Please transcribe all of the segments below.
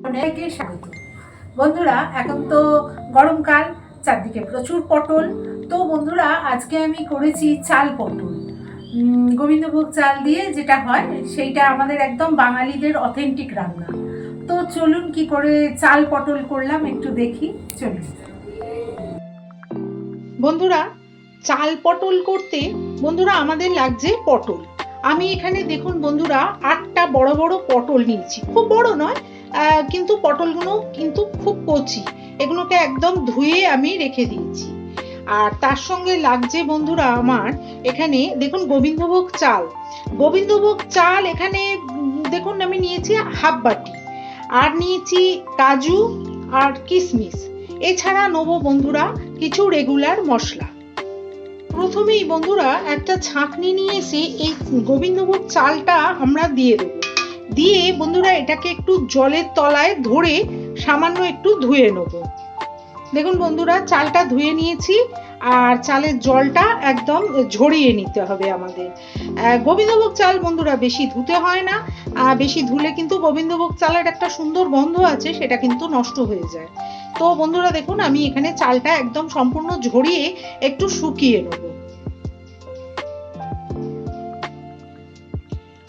অনেকে স্বাগত। বন্ধুরা, এখন তো গরমকাল, চারদিকে প্রচুর পটল। তো বন্ধুরা, আজকে আমি করেছি চাল পটল। গোবিন্দভোগ চাল দিয়ে যেটা হয় সেইটা আমাদের একদম বাঙালিদের অথেন্টিক রান্না। তো চলুন কি করে চাল পটল করলাম একটু দেখি। চলুন বন্ধুরা, চাল পটল করতে বন্ধুরা আমাদের লাগছে পটল। আমি এখানে দেখুন বন্ধুরা 8টা বড় বড় পটল নিয়েছি। খুব বড় নয়, কিন্তু পটলগুলো কিন্তু খুব কচি। এগুলোকে একদম ধুয়ে আমি রেখে দিয়েছি। আর তার সঙ্গে লাগছে বন্ধুরা আমার এখানে দেখুন গোবিন্দভোগ চাল। গোবিন্দভোগ চাল এখানে দেখুন আমি নিয়েছি হাফ বাটি। আর নিয়েছি কাজু আর কিশমিশ। এছাড়া নেবো বন্ধুরা কিছু রেগুলার মশলা। প্রথমেই বন্ধুরা একটা ছাঁকনি নিয়ে এসে এই গোবিন্দভোগ চালটা আমরা দিয়ে দেবো। দিয়ে বন্ধুরা এটাকে একটু জলের তলায় ধরে সামান্য একটু ধুয়ে নেব। দেখুন বন্ধুরা, চালটা ধুয়ে নিয়েছি আর চালের জলটা একদম ঝরিয়ে নিতে হবে আমাদের। গোবিন্দভোগ চাল বন্ধুরা বেশি ধুতে হয় না। বেশি ধুলে কিন্তু গোবিন্দভোগ চালের একটা সুন্দর গন্ধ আছে, সেটা কিন্তু নষ্ট হয়ে যায়। তো বন্ধুরা দেখুন, আমি এখানে চালটা একদম সম্পূর্ণ ঝরিয়ে একটু শুকিয়ে নেব।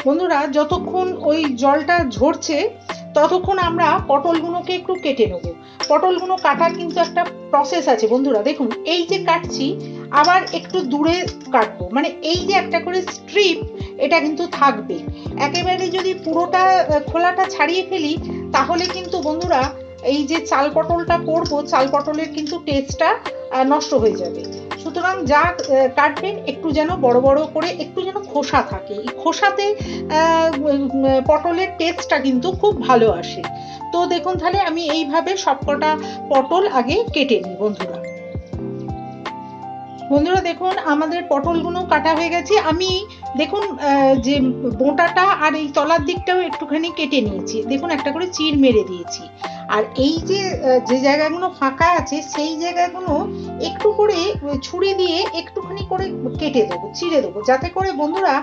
বন্ধুরা, যতক্ষণ ওই জলটা ঝরছে ততক্ষণ আমরা পটলগুলোকে একটু কেটে নেব। পটলগুলো কাটার কিন্তু একটা প্রসেস আছে বন্ধুরা। দেখুন, এই যে কাটছি আবার একটু দূরে কাটবো, মানে এই যে একটা করে স্ট্রিপ এটা কিন্তু থাকবে। একেবারে যদি পুরোটা খোলাটা ছাড়িয়ে ফেলি তাহলে কিন্তু বন্ধুরা এই যে চাল পটলটা করবো, চাল পটলের কিন্তু টেস্টটা নষ্ট হয়ে যাবে। সুতরাং যা কাটবেন একটু যেন বড় বড় করে, একটু যেন খোসা থাকে। এই খোসাতে পটলের টেস্টটা কিন্তু খুব ভালো আসে। তো দেখুন, তাহলে আমি এইভাবে সবকটা পটল আগে কেটে নিই বন্ধুরা। বন্ধুরা দেখুন, আমাদের পটলগুলো কাটা হয়ে গেছে। আমি দেখুন যে বোঁটাটা আর এই তলার দিকটাও একটুখানি কেটে নিয়েছি। দেখুন একটা করে চিড় মেরে দিয়েছি। আর এই যে যে জায়গাগুলো ফাঁকা আছে সেই জায়গাগুলো একটু করে ছুরি দিয়ে একটুখানি করে কেটে দেবো, চিড়ে দেবো, যাতে করে বন্ধুরা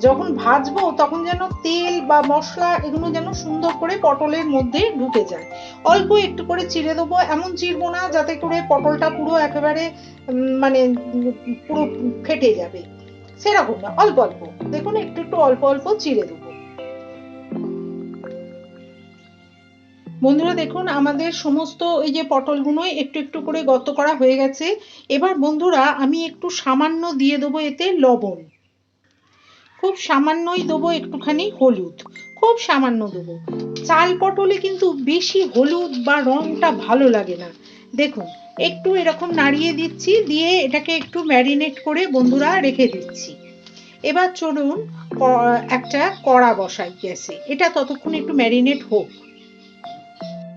যখন ভাজবো তখন যেন তেল বা মশলা এগুলো যেন সুন্দর করে পটলের মধ্যে ঢুকে যায়। অল্প একটু করে চিড়ে দেবো, এমন চিড়বো না যাতে করে পটলটা পুরো একেবারে মানে পুরো ফেটে যাবে, সেরকম না, অল্প অল্প দেখুন একটু একটু অল্প অল্প চিড়ে দেবো। বন্ধুরা দেখুন, আমাদের সমস্ত এই যে পটলগুলো একটু একটু করে গর্ত করা হয়ে গেছে। এবার বন্ধুরা আমি একটু সামান্য দিয়ে দেবো এতে লবণ। খুব সামান্যই দেবো একটুখানি হলুদ, খুব সামান্য দেবো। চাল পটলে কিন্তু বেশি হলুদ বা রংটা ভালো লাগে না। দেখুন একটু এরকম নাড়িয়ে দিচ্ছি, দিয়ে এটাকে একটু ম্যারিনেট করে বন্ধুরা রেখে দিচ্ছি। এবার চলুন একটা কড়া বসাই গ্যাসে, এটা ততক্ষণ একটু ম্যারিনেট হোক।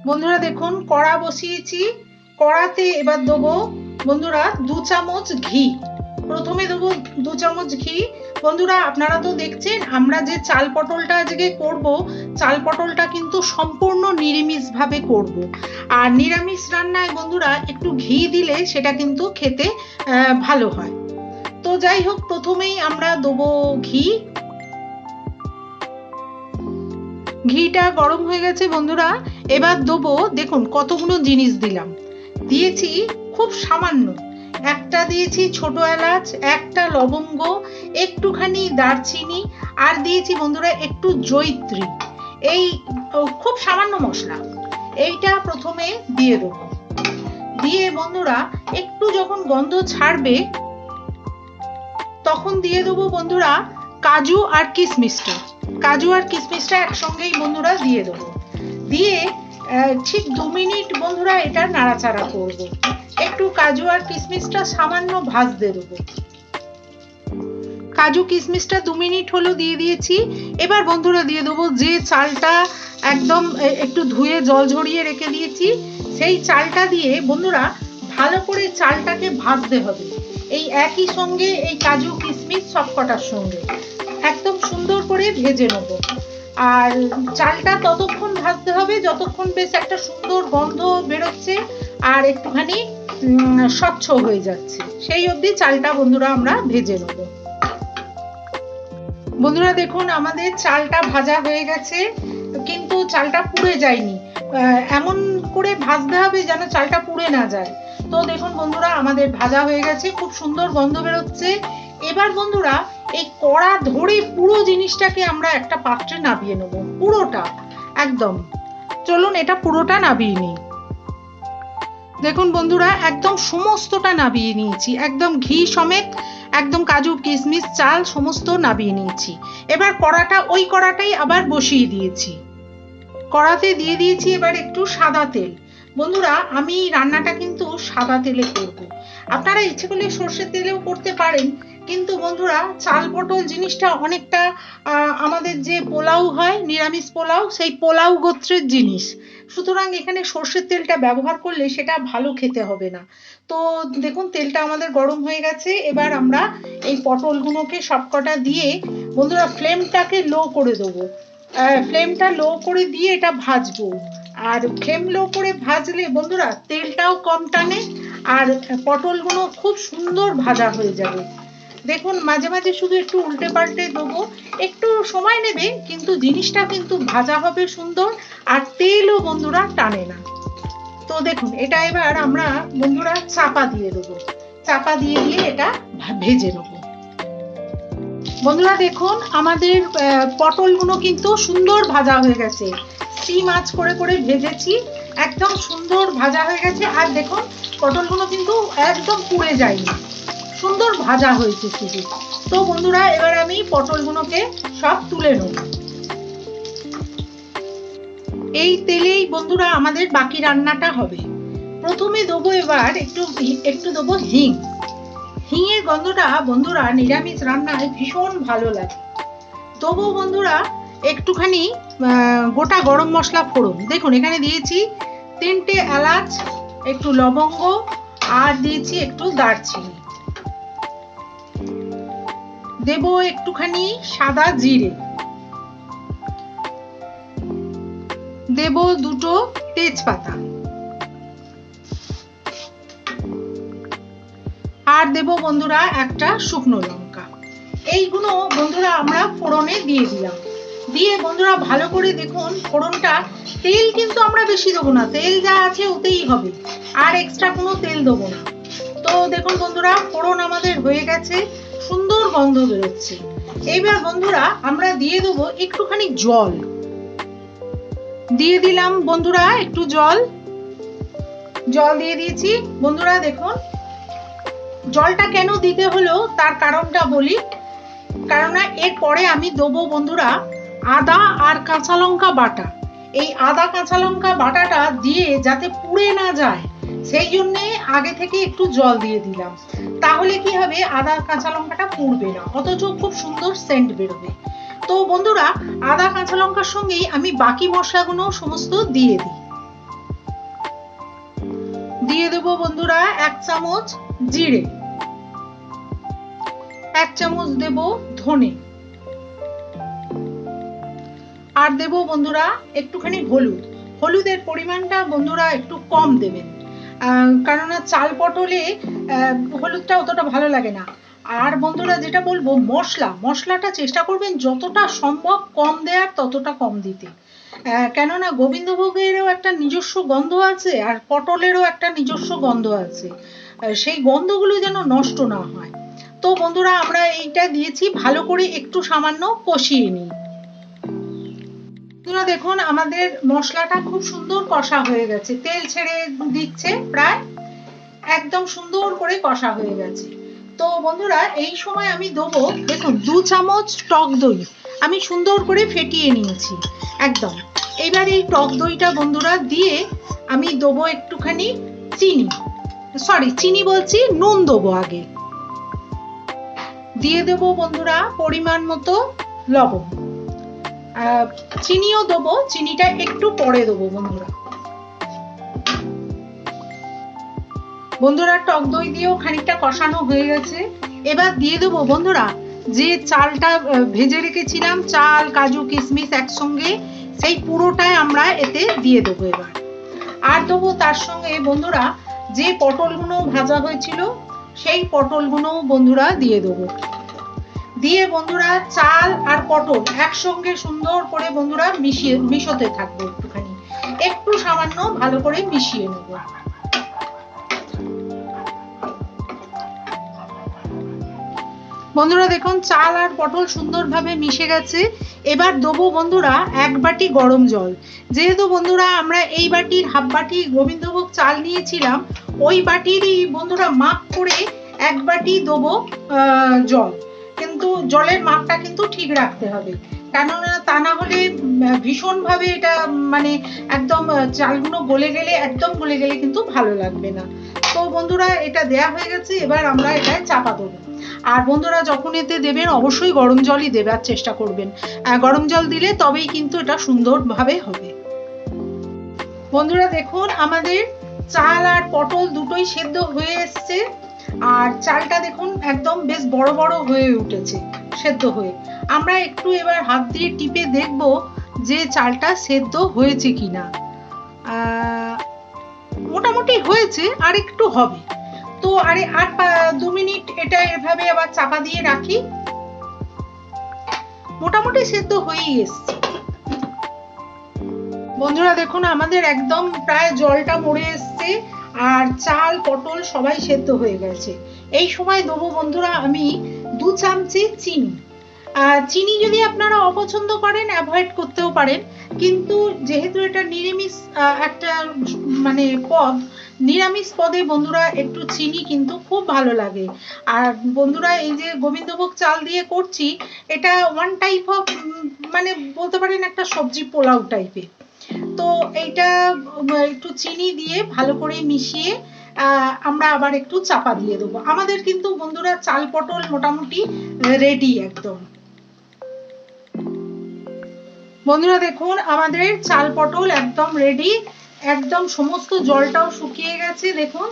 বন্ধুরা দেখুন, কড়া বসিয়েছি। কড়াতে এবার দেবো বন্ধুরা 2 চামচ ঘি। প্রথমে দেবো 2 চামচ ঘি। বন্ধুরা আপনারা তো দেখছেন আমরা যে চাল পটলটা আজকে করব, চাল পটলটা কিন্তু সম্পূর্ণ নিরামিষ ভাবে করব। আর নিরামিষ রান্নায় বন্ধুরা একটু ঘি দিলে সেটা কিন্তু খেতে ভালো হয়। তো যাই হোক, প্রথমেই আমরা দেবো ঘি। ঘিটা গরম হয়ে গেছে বন্ধুরা। এবার দেবো, দেখুন কতগুলো জিনিস দিলাম। দিয়েছি খুব সামান্য, একটা দিয়েছি ছোট এলাচ, একটা লবঙ্গ, একটুখানি দারচিনি, আর দিয়েছি বন্ধুরা একটু জয়িত্রী। এই খুব সামান্য মশলা, এইটা প্রথমে দিয়ে দেবো। দিয়ে বন্ধুরা একটু যখন গন্ধ ছাড়বে তখন দিয়ে দেবো বন্ধুরা কাজু আর কিশমিশটা। কাজু আর কিশমিশটা একসঙ্গেই বন্ধুরা দিয়ে দেবো। দিয়ে ঠিক 2 মিনিট বন্ধুরা এটা নাড়াচাড়া করব। একটু কাজু আর কিশমিশটা সামান্য ভাজতে দেবো। কাজু কিশমিশটা 2 মিনিট হলো দিয়ে দিয়েছি। এবার বন্ধুরা দিয়ে দেবো যে চালটা একদম একটু ধুয়ে জল ঝরিয়ে রেখে দিয়েছি, সেই চালটা দিয়ে বন্ধুরা ভালো করে চালটাকে ভাজতে হবে। এই একই সঙ্গে এই কাজু কিশমিশ সবকটার সঙ্গে একদম সুন্দর করে ভেজে নেব। আর চালটা ততক্ষণ ভাজতে হবে যতক্ষণ বেশ একটা সুন্দর গন্ধ বেরোচ্ছে আর একটুখানি স্বচ্ছ হয়ে যাচ্ছে, সেই অবধি চালটা বন্ধুরা আমরা ভেজে নেব। বন্ধুরা দেখুন আমাদের চালটা ভাজা হয়ে গেছে। কিন্তু চালটা পুড়ে যায়নি। এমন করে ভাজতে হবে যেন চালটা পুড়ে না যায়। তো দেখুন বন্ধুরা আমাদের ভাজা হয়ে গেছে, খুব সুন্দর গন্ধ বেরোচ্ছে। এবার বন্ধুরা এই কড়া ধরে পুরো জিনিসটাকে আমরা একটা পাত্রে নামিয়ে নেব, পুরোটা একদম। চলুন এটা পুরোটা নামিয়ে নিই। দেখুন বন্ধুরা একদম সমস্তটা নামিয়ে নিয়েছি, একদম ঘি সমেত, একদম কাজু কিশমিশ চাল সমস্ত নামিয়ে নিয়েছি। এবার ওই কড়াটাই আবার বসিয়ে দিয়েছি, কড়াতে দিয়ে দিয়েছি এবার একটু সাদা তেল। বন্ধুরা আমি রান্নাটা কিন্তু সাদা তেলে করব, আপনারা ইচ্ছে করলে সর্ষের তেলেও করতে পারেন, কিন্তু বন্ধুরা চাল পটল জিনিসটা অনেকটা আমাদের যে পোলাও হয় নিরামিষ পোলাও, সেই পোলাও গোত্রের জিনিস, সুতরাং এখানে সর্ষের তেলটা ব্যবহার করলে সেটা ভালো খেতে হবে না। তো দেখুন তেলটা আমাদের গরম হয়ে গেছে, এবার আমরা এই পটলগুলোকে সবকটা দিয়ে বন্ধুরা ফ্লেমটাকে লো করে দেবো। ফ্লেমটা লো করে দিয়ে এটা ভাজবো, আর ফ্লেম লো করে ভাজলে বন্ধুরা তেলটাও কম টানে আর পটলগুলো খুব সুন্দর ভাজা হয়ে যাবে। দেখুন মাঝে মাঝে শুধু একটু উল্টে পাল্টে দেবো, একটু সময় নেবে কিন্তু জিনিসটা কিন্তু ভাজা হবে সুন্দর, আর তেলও বন্ধুরা টানে না। তো দেখুন এটা এবার আমরা বন্ধুরা চাপা দিয়ে দেবো, চাপা দিয়ে দিয়ে এটা ভেজে নেবো। বন্ধুরা দেখুন আমাদের পটলগুলো কিন্তু সুন্দর ভাজা হয়ে গেছে, সিম আঁচ করে করে ভেজেছি, একদম সুন্দর ভাজা হয়ে গেছে। আর দেখুন পটলগুলো কিন্তু একদম পুড়ে যায়নি, সুন্দর ভাজা হয়েছে শুধু। তো বন্ধুরা এবার আমি পটলগুলোকে সব তুলে নেব। এই তেলেই বন্ধুরা আমাদের বাকি রান্নাটা হবে। প্রথমে দেবো এবার একটু দেবো হিং। হিঙের গন্ধটা বন্ধুরা নিরামিষ রান্নায় ভীষণ ভালো লাগে। দেবো বন্ধুরা একটুখানি গোটা গরম মশলা ফোড়ন। দেখুন এখানে দিয়েছি 3টে এলাচ, একটু লবঙ্গ, আর দিয়েছি একটু দারচিনি। দেব একটুখানি সাদা জিরে, দেব 2টো তেজপাতা, আর দেব বন্ধুরা একটা শুকনো লঙ্কা। এইগুলো বন্ধুরা আমরা ফোড়নে দিয়ে দিলাম, দিয়ে বন্ধুরা ভালো করে দেখুন ফোড়নটা, তেল কিন্তু আমরা বেশি দেবো না, তেল যা আছে ওতেই হবে, আর এক্সট্রা কোনো তেল দেবো না। তো দেখুন বন্ধুরা ফোড়ন আমাদের হয়ে গেছে, সুন্দর গন্ধ বেরোচ্ছে। এইবার বন্ধুরা আমরা দিয়ে দেবো একটুখানি জল, দিয়ে দিলাম বন্ধুরা একটু জল দিয়ে দিয়েছি। বন্ধুরা দেখুন জলটা কেন দিতে হলো তার কারণটা বলি, কারণ এরপরে আমি দেবো বন্ধুরা আদা আর কাঁচা লঙ্কা বাটা। এই আদা কাঁচা লঙ্কা বাটাটা দিয়ে যাতে পুড়ে না যায় সেই জন্যে আগে থেকে একটু জল দিয়ে দিলাম, তাহলে কি হবে আদা কাঁচা লঙ্কাটা পুড়বে না, অথচ খুব সুন্দর সেন্ট বেরোবে। তো বন্ধুরা আদা কাঁচা লঙ্কার সঙ্গেই আমি বাকি মশলাগুলো সমস্ত দিয়ে দিই। দিয়ে দেবো বন্ধুরা 1 চামচ জিরে, 1 চামচ দেব ধনে, আর দেব বন্ধুরা একটুখানি হলুদ। হলুদের পরিমাণটা বন্ধুরা একটু কম দেবেন, কারণ চাল পটলে হলুদটা অতটা ভালো লাগে না। আর বন্ধুরা যেটা বলবো মশলাটা চেষ্টা করবেন যতটা সম্ভব কম দেওয়ার ততটা কম দিতে, কেননা গোবিন্দভোগেরও একটা নিজস্ব গন্ধ আছে আর পটলেরও একটা নিজস্ব গন্ধ আছে, সেই গন্ধগুলো যেন নষ্ট না হয়। তো বন্ধুরা আমরা এইটা দিয়েছি, ভালো করে একটু সামান্য কষিয়ে নিই। বন্ধুরা দেখুন আমাদের মশলাটা খুব সুন্দর কষা হয়ে গেছে, তেল ছেড়ে দিচ্ছে প্রায়, একদম সুন্দর করে কষা হয়ে গেছে। তো বন্ধুরা এই সময় আমি দেবো দেখুন 2 চামচ টক দই, আমি সুন্দর করে ফেটিয়ে নিয়েছি একদম। এবার এই টক দইটা বন্ধুরা দিয়ে আমি দেবো একটুখানি চিনি বলছি নুন দেবো আগে, দিয়ে দেবো বন্ধুরা পরিমাণ মতো লবণ, চিনিও দেবো, চিনিটা একটু পরে দেবো বন্ধুরা টক দই দিয়েও খানিকটা কষানো হয়ে গেছে। এবার দিয়ে দেবো বন্ধুরা যে চালটা ভেজে রেখেছিলাম, চাল কাজু কিশমিশ একসঙ্গে, সেই পুরোটাই আমরা এতে দিয়ে দেবো এবার। আর দেবো তার সঙ্গে বন্ধুরা যে পটলগুলো ভাজা হয়েছিল সেই পটলগুলো বন্ধুরা দিয়ে দেবো, দিয়ে বন্ধুরা চাল আর পটল একসঙ্গে সুন্দর করে বন্ধুরা মিশোতে থাকবো, একটুখানি একটু সামান্য ভালো করে মিশিয়ে নেব। বন্ধুরা দেখুন চাল আর পটল সুন্দরভাবে মিশে গেছে। এবার দেবো বন্ধুরা 1 বাটি গরম জল। যেহেতু বন্ধুরা আমরা এই বাটির হাফ বাটি গোবিন্দভোগ চাল নিয়েছিলাম, ওই বাটিরই বন্ধুরা মাপ করে 1 বাটি দেবো জল। কিন্তু জলের মাপটা কিন্তু ঠিক রাখতে হবে, কেননা তা না হলে ভীষণভাবে এটা মানে একদম চালগুলো গলে গেলে কিন্তু ভালো লাগবে না। তো বন্ধুরা এটা দেয়া হয়ে গেছে, এবার আমরা এটা চাপা দেবো। আর বন্ধুরা যখন এতে দেবেন অবশ্যই গরম জলই দেবার চেষ্টা করবেন, গরম জল দিলে তবেই কিন্তু এটা সুন্দরভাবে হবে। বন্ধুরা দেখুন আমাদের চাল আর পটল দুটোই সেদ্ধ হয়ে এসছে, আর চালটা দেখুন একদম বেশ বড় বড় হয়ে উঠেছে সেদ্ধ হয়ে। আমরা একটু এবার হাত দিয়ে টিপে দেখব যে চালটা সেদ্ধ হয়েছে কিনা। মোটামুটি হয়েছে, আর একটু হবে। তো আরে 2 মিনিট এটা এভাবে আবার চাপা দিয়ে রাখি। মোটামুটি সেদ্ধ হয়েই এসছে। বন্ধুরা দেখুন আমাদের একদম প্রায় জলটা মরে এসছে, আর চাল পটল সবাই সেদ্ধ হয়ে গেছে। এই সময় দেবো বন্ধুরা আমি 2 চামচি চিনি। চিনি যদি আপনারা অপছন্দ করেন অ্যাভয়েড করতেও পারেন, কিন্তু যেহেতু এটা নিরামিষ একটা মানে পদ, নিরামিষ পদে বন্ধুরা একটু চিনি কিন্তু খুব ভালো লাগে। আর বন্ধুরা এই যে গোবিন্দভোগ চাল দিয়ে করছি, এটা ওয়ান টাইপ অফ মানে বলতে পারেন একটা সবজি পোলাও টাইপের। তো এইটা একটু চিনি দিয়ে ভালো করে মিশিয়ে আমরা আবার একটু চাপা দিয়ে দেবো। আমাদের কিন্তু বন্ধুরা চাল পটল মোটামুটি রেডি একদম। বন্ধুরা দেখুন আমাদের চাল পটল একদম রেডি, একদম সমস্ত জলটাও শুকিয়ে গেছে। দেখুন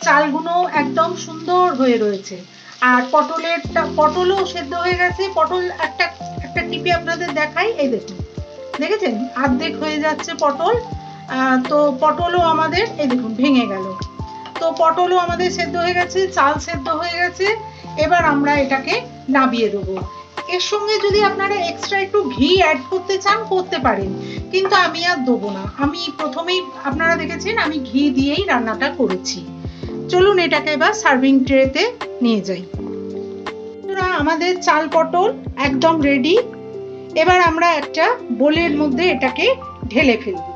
চালগুলো একদম সুন্দর হয়ে রয়েছে, আর পটলও সেদ্ধ হয়ে গেছে। পটল একটা টিপে আপনাদের দেখাই, এই দেখুন দেখেছেন অর্ধেক হয়ে যাচ্ছে পটল। তো পটলও আমাদের এই দেখুন ভেঙে গেল। তো পটলও আমাদের সেদ্ধ হয়ে গেছে, চাল সেদ্ধ হয়ে গেছে। এবার আমরা এটাকে নামিয়ে দেবো। এর সঙ্গে যদি আপনারা এক্সট্রা একটু ঘি অ্যাড করতে চান করতে পারেন, কিন্তু আমি আর দেবো না। আমি প্রথমেই আপনারা দেখেছেন আমি ঘি দিয়েই রান্নাটা করেছি। চলুন এটাকে এবার সার্ভিং ট্রেতে নিয়ে যাই। আমাদের চাল পটল একদম রেডি। এবার আমরা একটা বোলের মধ্যে এটাকে ঢেলে ফেলবো।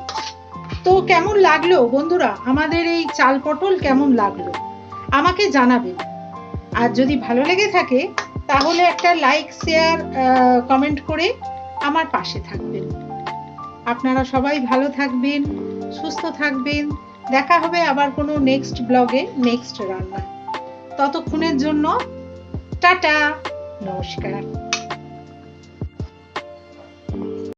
তো কেমন লাগলো বন্ধুরা আমাদের এই চাল পটল, কেমন লাগলো আমাকে জানাবেন। আর যদি ভালো লেগে থাকে তাহলে একটা লাইক শেয়ার কমেন্ট করে আমার পাশে থাকবেন। আপনারা সবাই ভালো থাকবেন, সুস্থ থাকবেন। দেখা হবে আবার কোনো নেক্সট ব্লগে, নেক্সট রান্না। ততক্ষণের জন্য টাটা, নমস্কার।